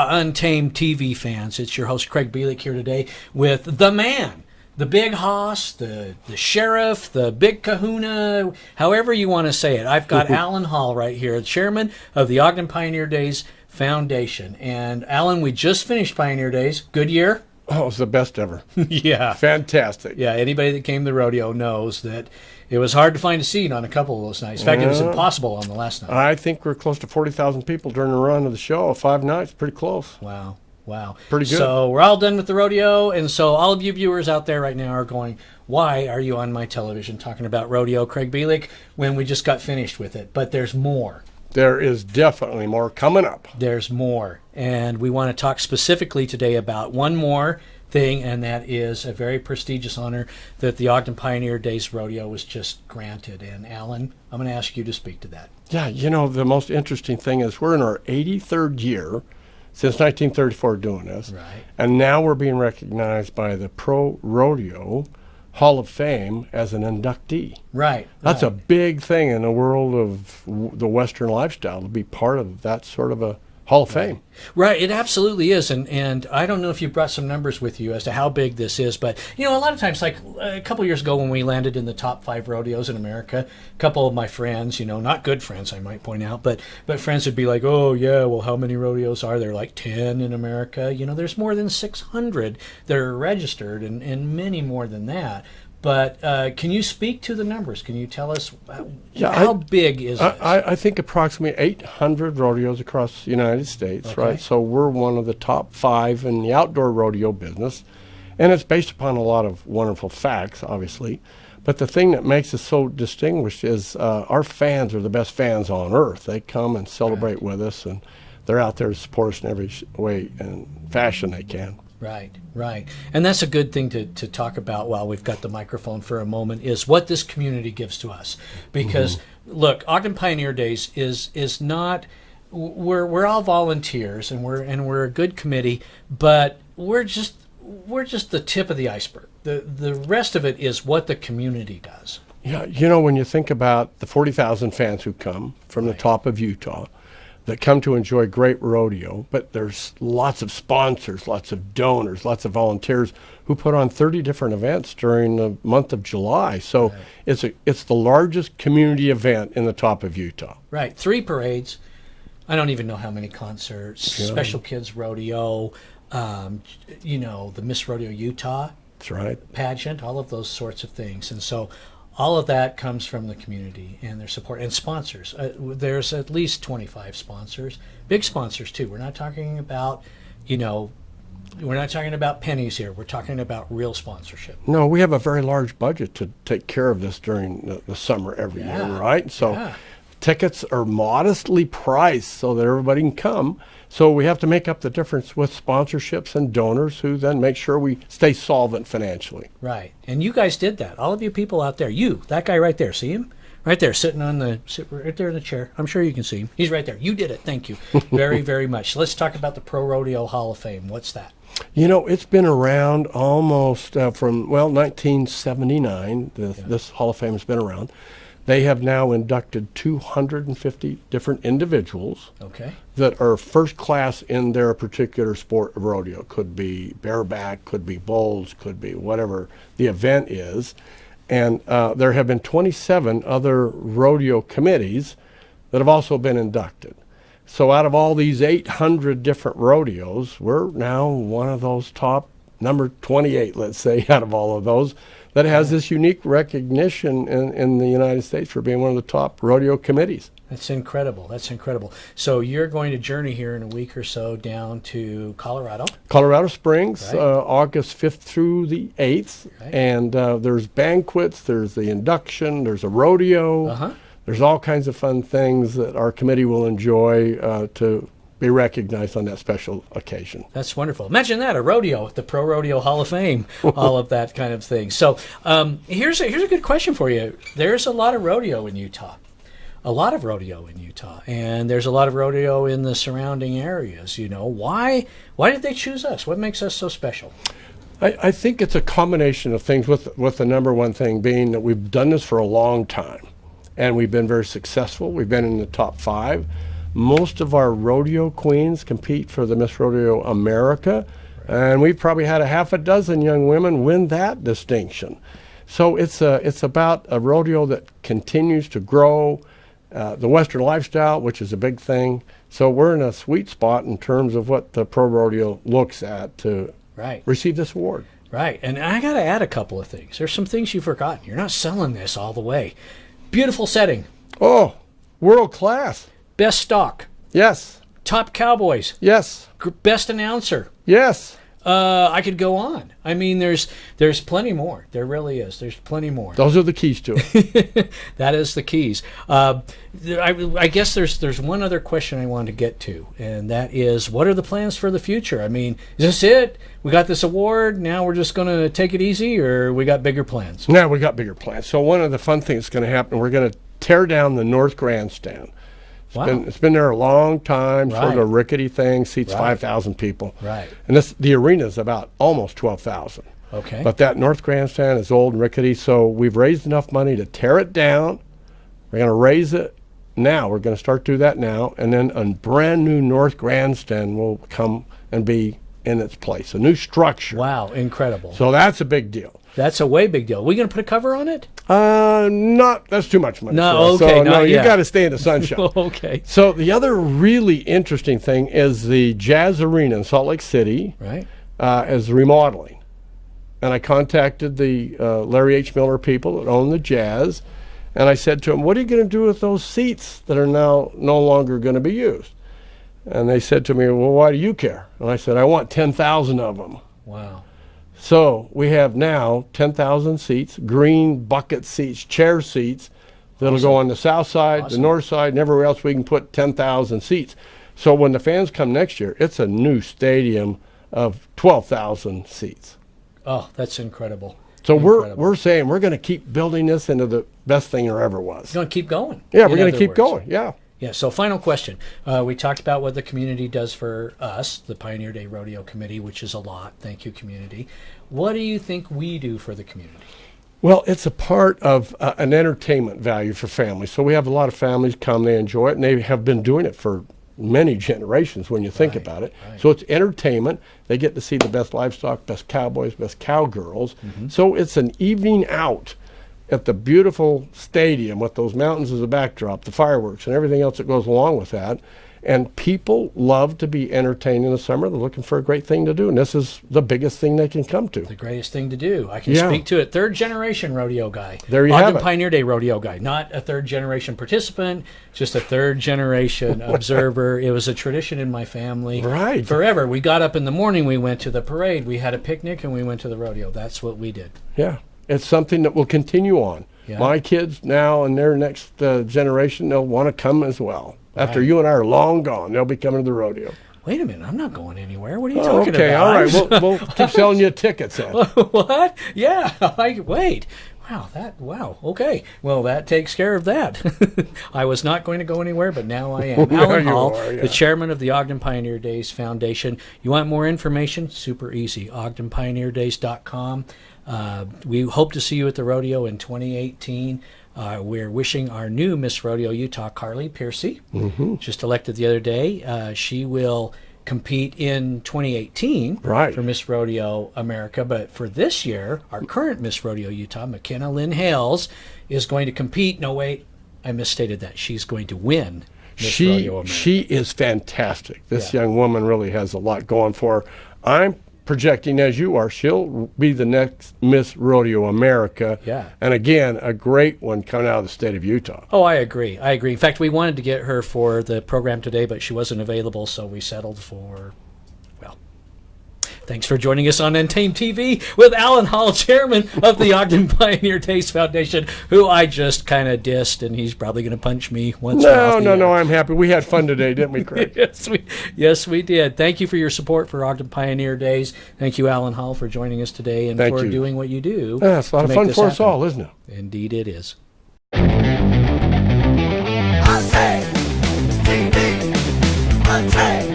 Untamed TV fans. It's your host, Craig Bielik, here today with the man, the big hoss, the sheriff, the big kahuna, however you want to say it. I've got Alan Hall right here, chairman of the Ogden Pioneer Days Foundation. And Alan, we just finished Pioneer Days. Good year? Oh, it was the best ever. Yeah. Fantastic. Yeah, anybody that came to the rodeo knows that it was hard to find a seat on a couple of those nights. In fact, it was impossible on the last night. I think we're close to 40,000 people during the run of the show. 5 nights, pretty close. Wow. Pretty good. So we're all done with the rodeo, and so all of you viewers out there right now are going, why are you on my television talking about rodeo, Craig Bielik, when we just got finished with it? But there's more. There is definitely more coming up. There's more. And we want to talk specifically today about one more thing, and that is a very prestigious honor that the Ogden Pioneer Days Rodeo was just granted. And Alan, I'm going to ask you to speak to that. Yeah, you know, the most interesting thing is we're in our 83rd year since 1934 doing this. Right. And now we're being recognized by the Pro Rodeo Hall of Fame as an inductee. Right. That's a big thing in the world of the Western lifestyle, to be part of that sort of a Hall of Fame. Right, it absolutely is. And I don't know if you brought some numbers with you as to how big this is, but, you know, a lot of times, like a couple years ago when we landed in the top 5 rodeos in America, a couple of my friends, you know, not good friends, I might point out, but friends would be like, oh, yeah, well, how many rodeos are there? Like 10 in America? You know, there's more than 600 that are registered and many more than that. But can you speak to the numbers? Can you tell us how big is it? I think approximately 800 rodeos across the United States, Okay. right? So we're one of the top 5 in the outdoor rodeo business. And it's based upon a lot of wonderful facts, obviously. But the thing that makes us so distinguished is our fans are the best fans on earth. They come and celebrate with us, and they're out there to support us in every way and fashion they can. Right. And that's a good thing to talk about while we've got the microphone for a moment, is what this community gives to us. Because, look, Ogden Pioneer Days is not, we're all volunteers, and we're a good committee, but we're just the tip of the iceberg. The rest of it is what the community does. Yeah, you know, when you think about the 40,000 fans who come from the top of Utah, that come to enjoy great rodeo, but there's lots of sponsors, lots of donors, lots of volunteers who put on 30 different events during the month of July. So it's the largest community event in the top of Utah. Right, 3 parades. I don't even know how many concerts, Special Kids Rodeo, you know, the Miss Rodeo Utah That's right. pageant, all of those sorts of things. And so all of that comes from the community and their support and sponsors. There's at least 25 sponsors, big sponsors too. We're not talking about, you know, we're not talking about pennies here. We're talking about real sponsorship. No, we have a very large budget to take care of this during the summer every year, right? So tickets are modestly priced so that everybody can come. So we have to make up the difference with sponsorships and donors who then make sure we stay solvent financially. Right. And you guys did that. All of you people out there. You, that guy right there. See him? Right there, sit right there in the chair. I'm sure you can see him. He's right there. You did it. Thank you very, very much. Let's talk about the Pro Rodeo Hall of Fame. What's that? You know, it's been around almost from 1979. This Hall of Fame has been around. They have now inducted 250 different individuals that are first class in their particular sport of rodeo. Could be bareback, could be bulls, could be whatever the event is. And there have been 27 other rodeo committees that have also been inducted. So out of all these 800 different rodeos, we're now one of those top, number 28, let's say, out of all of those, that has this unique recognition in the United States for being one of the top rodeo committees. That's incredible. That's incredible. So you're going to journey here in a week or so down to Colorado. Colorado Springs, August 5th through the 8th. And there's banquets, there's the induction, there's a rodeo. There's all kinds of fun things that our committee will enjoy to be recognized on that special occasion. That's wonderful. Imagine that, a rodeo at the Pro Rodeo Hall of Fame, all of that kind of thing. So here's a good question for you. There's a lot of rodeo in Utah. And there's a lot of rodeo in the surrounding areas. You know, why did they choose us? What makes us so special? I think it's a combination of things, with the number one thing being that we've done this for a long time, and we've been very successful. We've been in the top 5. Most of our rodeo queens compete for the Miss Rodeo America, and we've probably had a half a dozen young women win that distinction. So it's about a rodeo that continues to grow, the Western lifestyle, which is a big thing. So we're in a sweet spot in terms of what the pro rodeo looks at to receive this award. Right, and I got to add a couple of things. There's some things you've forgotten. You're not selling this all the way. Beautiful setting. Oh, world class. Best stock. Yes. Top cowboys. Yes. Best announcer. Yes. I could go on. I mean, there's plenty more. There really is. There's plenty more. Those are the keys to it. That is the keys. I guess there's one other question I wanted to get to, and that is, what are the plans for the future? I mean, is this it? We got this award. Now we're just going to take it easy, or we got bigger plans? Now we got bigger plans. So one of the fun things that's going to happen, we're going to tear down the North Grandstand. It's been there a long time, sort of a rickety thing, seats 5,000 people. Right. And the arena is about almost 12,000. Okay. But that North Grandstand is old and rickety, so we've raised enough money to tear it down. We're going to raise it now. We're going to start to do that now, and then a brand new North Grandstand will come and be in its place, a new structure. Wow, incredible. So that's a big deal. That's a way big deal. Are we going to put a cover on it? That's too much money. No, for us. okay, So, not no, you yet. got to stay in the sunshine. Okay. So the other really interesting thing is the Jazz Arena in Salt Lake City Right. is remodeling. And I contacted the Larry H. Miller people that own the Jazz, and I said to them, what are you going to do with those seats that are now no longer going to be used? And they said to me, well, why do you care? And I said, I want 10,000 of them. Wow. So we have now 10,000 seats, green bucket seats, chair seats, that'll go on the south side, the north side, and everywhere else we can put 10,000 seats. So when the fans come next year, it's a new stadium of 12,000 seats. Oh, that's incredible. So we're saying we're going to keep building this into the best thing there ever was. It's going to keep going. Yeah, we're going to keep going. Yeah. Yeah, so final question. We talked about what the community does for us, the Pioneer Day Rodeo Committee, which is a lot. Thank you, community. What do you think we do for the community? Well, it's a part of an entertainment value for families. So we have a lot of families come, they enjoy it, and they have been doing it for many generations when you think about it. Right. So it's entertainment. They get to see the best livestock, best cowboys, best cowgirls. So it's an evening out at the beautiful stadium with those mountains as a backdrop, the fireworks and everything else that goes along with that. And people love to be entertained in the summer. They're looking for a great thing to do, and this is the biggest thing they can come to. The greatest thing to do. I can speak to it. Third generation rodeo guy. There you have Ogden it. Pioneer Day rodeo guy. Not a third generation participant, just a third generation observer. It was a tradition in my family. Right. Forever. We got up in the morning, we went to the parade, we had a picnic, and we went to the rodeo. That's what we did. Yeah. It's something that will continue on. Yeah. My kids now and their next generation, they'll want to come as well. After you and I are long gone, they'll be coming to the rodeo. Wait a minute, I'm not going anywhere. What are you talking Okay, about? all right. We'll keep selling you tickets then. What? Yeah. Wait. Wow. Okay. Well, that takes care of that. I was not going to go anywhere, but now I am. Now Alan you Hall, are, yeah. the chairman of the Ogden Pioneer Days Foundation. You want more information? Super easy. OgdenPioneerDays.com. We hope to see you at the rodeo in 2018. We're wishing our new Miss Rodeo Utah, Carly Piercy, just elected the other day. She will compete in 2018 for Miss Rodeo America, but for this year, our current Miss Rodeo Utah, McKenna Lynn Hales, is going to compete. No, wait, I misstated that. She's going to win Miss Rodeo America. She is fantastic. This young woman really has a lot going for her. I'm projecting, as you are, she'll be the next Miss Rodeo America. Yeah. And again, a great one coming out of the state of Utah. Oh, I agree. In fact, we wanted to get her for the program today, but she wasn't available, so we settled for, well, thanks for joining us on UNTAMED TV with Alan Hall, chairman of the Ogden Pioneer Days Foundation, who I just kind of dissed, and he's probably going to punch me once. No, I'm happy. We had fun today, didn't we, Craig? Yes, we did. Thank you for your support for Ogden Pioneer Days. Thank you, Alan Hall, for joining us today and for doing what you do. Yeah, it's a lot of fun for us all, isn't it? Indeed it is. UNTAMED TV, UNTAMED.